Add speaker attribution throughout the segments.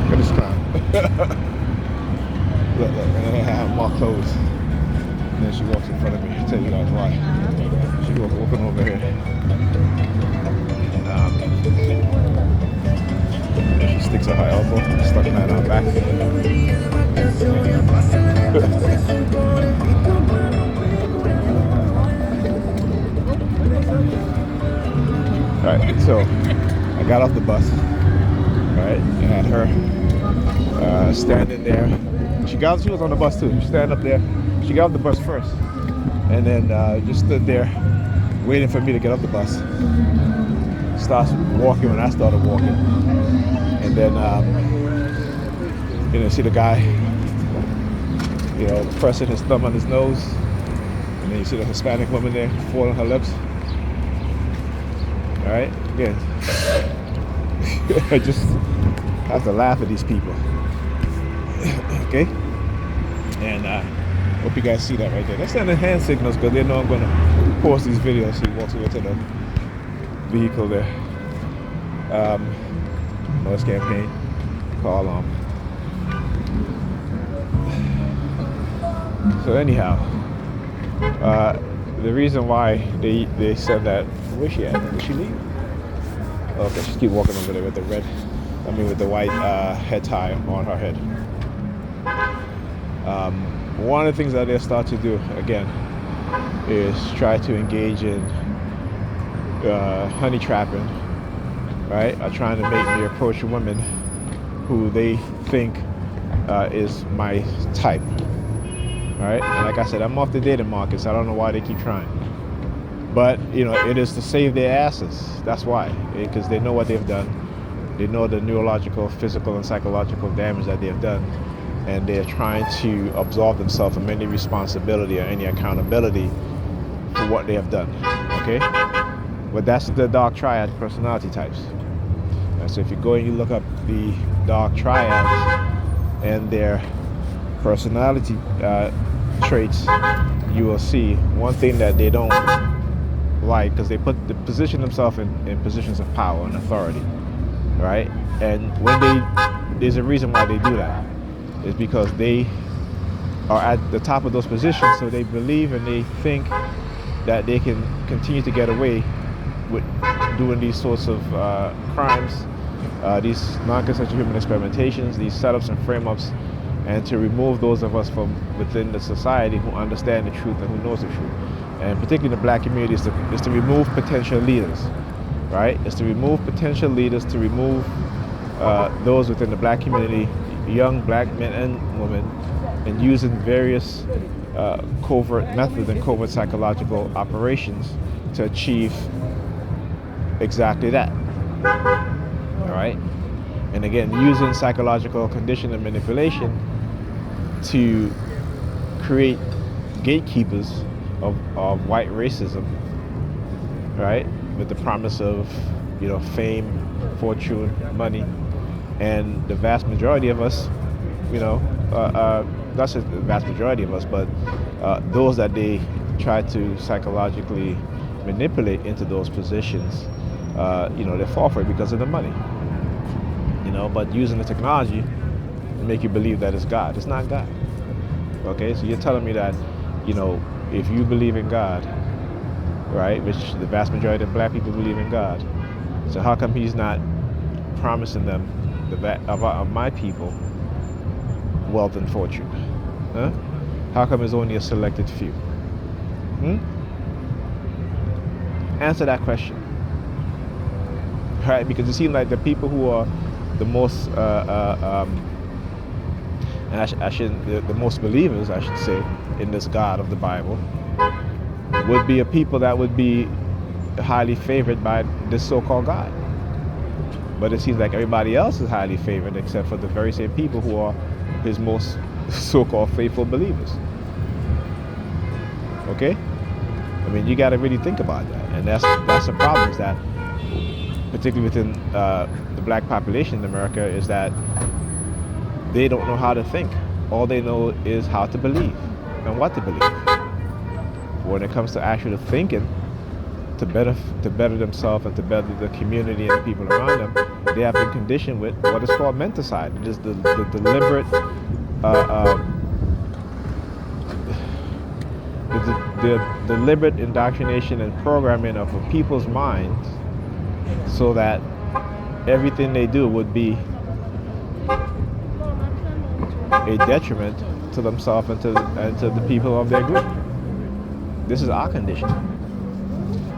Speaker 1: Look at this clown. Look, and then I have more clothes. And then she walks in front of me. I'll tell you guys why. She was walking over here. And she sticks out her elbow, stuck that on her back. Alright, so I got off the bus. Right, and had her standing there. She was on the bus too. She stand up there. She got off the bus first, and then just stood there waiting for me to get off the bus. Starts walking when I started walking, and then see the guy, pressing his thumb on his nose, and then you see the Hispanic woman there folding her lips. All right, again. I just have to laugh at these people. Okay? And hope you guys see that right there. They're sending hand signals because they know I'm going to post these videos. So he walks over to the vehicle there. Noise campaign. Call on. So anyhow, the reason why they said that, where's she at? Did she leave? Okay, just keep walking over there with with the white head tie on her head. One of the things that they start to do, again, is try to engage in honey trapping, right? Trying to make me approach women who they think is my type, right? And like I said, I'm off the dating market, so I don't know why they keep trying. But, it is to save their asses. That's why. Because they know what they've done. They know the neurological, physical, and psychological damage that they've done. And they're trying to absolve themselves from any responsibility or any accountability for what they have done. Okay? But that's the dark triad personality types. And so if you go and you look up the dark triads and their personality traits, you will see one thing that they don't like, because they position themselves in positions of power and authority, right? And when there's a reason why they do that. It's because they are at the top of those positions, so they believe and they think that they can continue to get away with doing these sorts of crimes, these non-consensual human experimentations, these setups and frame-ups, and to remove those of us from within the society who understand the truth and who knows the truth. And particularly in the black community, is to remove potential leaders, right? It's to remove potential leaders, to remove those within the black community, young black men and women, and using various covert methods and covert psychological operations to achieve exactly that, all right? And again, using psychological conditioning and manipulation to create gatekeepers of white racism, right? With the promise of, fame, fortune, money, and the vast majority of us, not just the vast majority of us, but those that they try to psychologically manipulate into those positions, they fall for it because of the money. But using the technology to make you believe that it's God. It's not God. Okay, so you're telling me that, if you believe in God, right, which the vast majority of black people believe in God, so how come he's not promising them, of my people, wealth and fortune? Huh? How come it's only a selected few? Answer that question. Right, because it seems like the people who are the most, the most believers, I should say, in this God of the Bible, would be a people that would be highly favored by this so-called God. But it seems like everybody else is highly favored except for the very same people who are his most so-called faithful believers. Okay? I mean, you got to really think about that. And that's the problem, is that, particularly within the black population in America, is that they don't know how to think. All they know is how to believe and what to believe. When it comes to actually thinking, to better themselves and to better the community and the people around them, they have been conditioned with what is called menticide. It is the deliberate, the deliberate indoctrination and programming of a people's minds, so that everything they do would be a detriment to themselves and to the people of their group. This is our condition.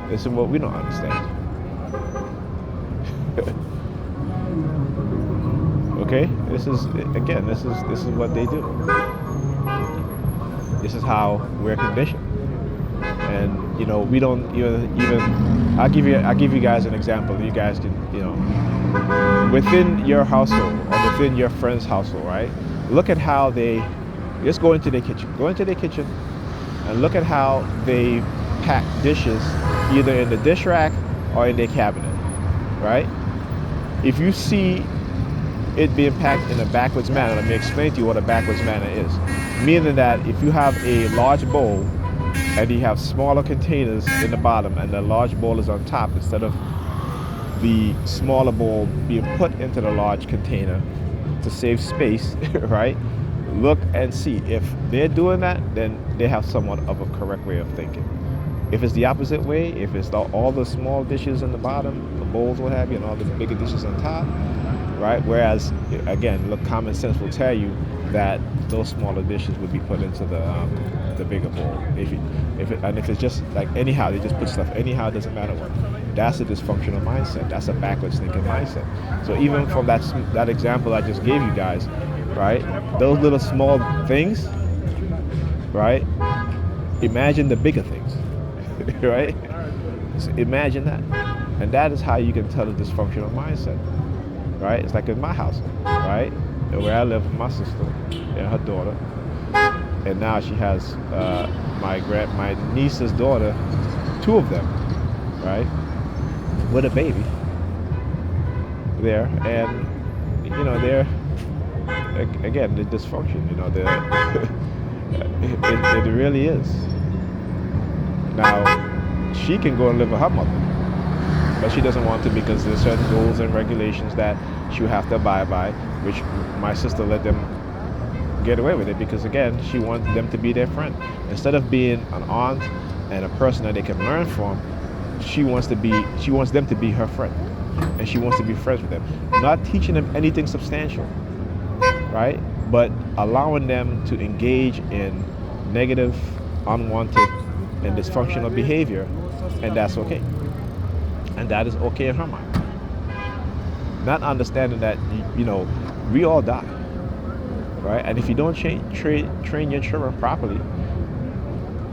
Speaker 1: This is what we don't understand. Okay, this is what they do. This is how we're conditioned, and we don't even. I'll give you guys an example. You guys can, within your household or within your friend's household, right? Look at how they just go into their kitchen. Go into their kitchen and look at how they pack dishes, either in the dish rack or in their cabinet, right? If you see it being packed in a backwards manner, let me explain to you what a backwards manner is. Meaning that if you have a large bowl and you have smaller containers in the bottom and the large bowl is on top, instead of the smaller bowl being put into the large container to save space, right? Look and see. If they're doing that, then they have somewhat of a correct way of thinking. If it's the opposite way, if it's all the small dishes in the bottom, the bowls, what have you, and all the bigger dishes on top, right? Whereas, again, look, common sense will tell you that those smaller dishes would be put into the bigger bowl. If it's just like anyhow, they just put stuff anyhow, it doesn't matter what. That's a dysfunctional mindset. That's a backwards thinking mindset. So even from that example I just gave you guys, right? Those little small things, right? Imagine the bigger things, right? So imagine that. And that is how you can tell a dysfunctional mindset, right? It's like in my house, right? Where I live with my sister and her daughter. And now she has my niece's daughter, two of them, right? With a baby there. And, they're, again, the dysfunction, it really is. Now, she can go and live with her mother, but she doesn't want to because there's certain rules and regulations that she will have to abide by, which my sister let them get away with it because, again, she wants them to be their friend. Instead of being an aunt and a person that they can learn from, she wants them to be her friend, and she wants to be friends with them. Not teaching them anything substantial, right? But allowing them to engage in negative, unwanted, and dysfunctional behavior, and that's okay. And that is okay in her mind. Not understanding that, we all die, right? And if you don't train your children properly,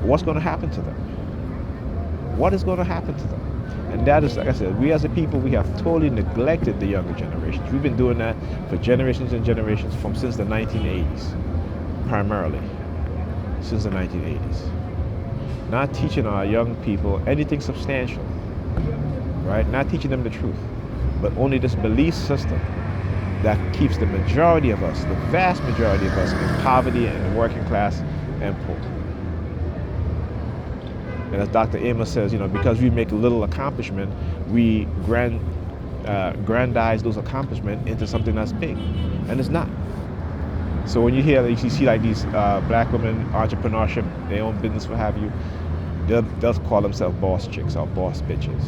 Speaker 1: what's going to happen to them? What is going to happen to them? And that is, like I said, we as a people, we have totally neglected the younger generations. We've been doing that for generations and generations since the 1980s, primarily, since the 1980s. Not teaching our young people anything substantial, right? Not teaching them the truth, but only this belief system that keeps the majority of us, the vast majority of us, in poverty and working class and poor. And as Dr. Amos says, because we make a little accomplishment, we grandize those accomplishments into something that's big, and it's not. So when you see like these black women, entrepreneurship, their own business, what have you, they'll call themselves boss chicks or boss bitches.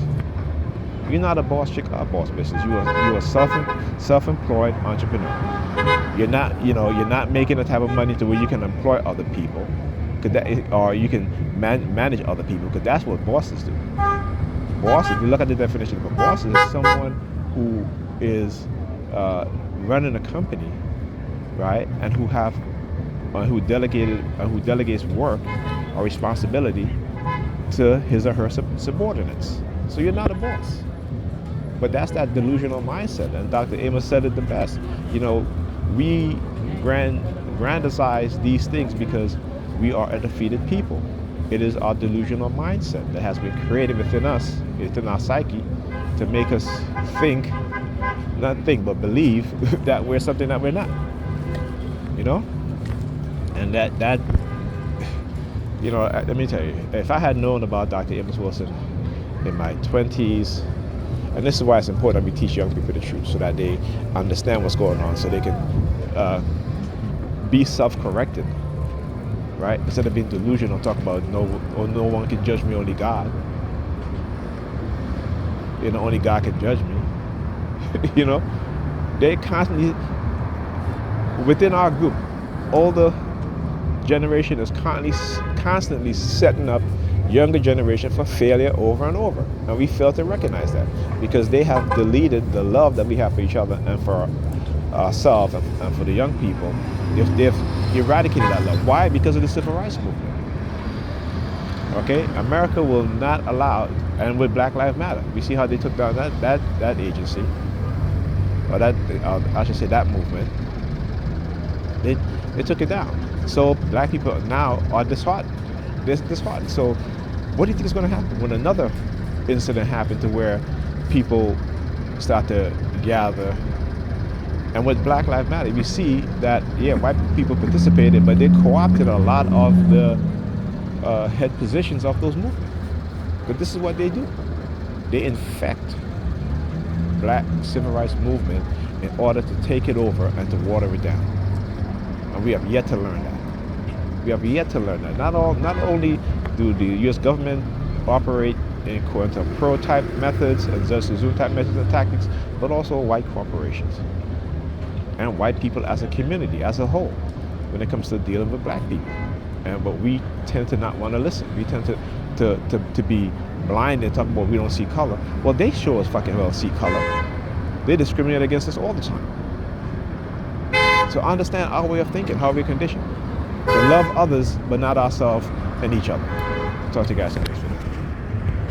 Speaker 1: You're not a boss chick or a boss bitch. You're a self-employed entrepreneur. You're not making the type of money to where you can employ other people, or you can manage other people, because that's what bosses do. Boss, if you look at the definition of a boss, is someone who is running a company, right, and who delegates work or responsibility to his or her subordinates. So you're not a boss. But that's that delusional mindset. And Dr. Amos said it the best. We grandize these things because we are a defeated people. It is our delusional mindset that has been created within us, within our psyche, to make us but believe that we're something that we're not. And that let me tell you, if I had known about Dr. Amos Wilson in my 20s. And this is why it's important that we teach young people the truth, so that they understand what's going on, so they can be self-corrected, right? Instead of being delusional, talk about no one can judge me, only God. Only God can judge me. They constantly, within our group, older generation is constantly setting up younger generation for failure over and over, and we fail to recognize that because they have deleted the love that we have for each other and for ourselves and for the young people. They've eradicated that love. Why? Because of the civil rights movement. Okay, America will not allow, and with Black Lives Matter, we see how they took down that agency, or that I should say that movement. They took it down. So black people now are disheartened. They're disheartened. So what do you think is going to happen when another incident happens to where people start to gather? And with Black Lives Matter, we see that, white people participated, but they co-opted a lot of the head positions of those movements. But this is what they do. They infect black civil rights movement in order to take it over and to water it down. And we have yet to learn that. We have yet to learn that. Not only do the U.S. government operate in pro type methods and Justice Zoom type methods and tactics, but also white corporations and white people as a community, as a whole, when it comes to dealing with black people. But we tend to not want to listen. We tend to be blind and talk about we don't see color. Well, they sure as fucking well see color. They discriminate against us all the time. So understand our way of thinking, how we're conditioned. To love others, but not ourselves and each other. Talk to you guys next week.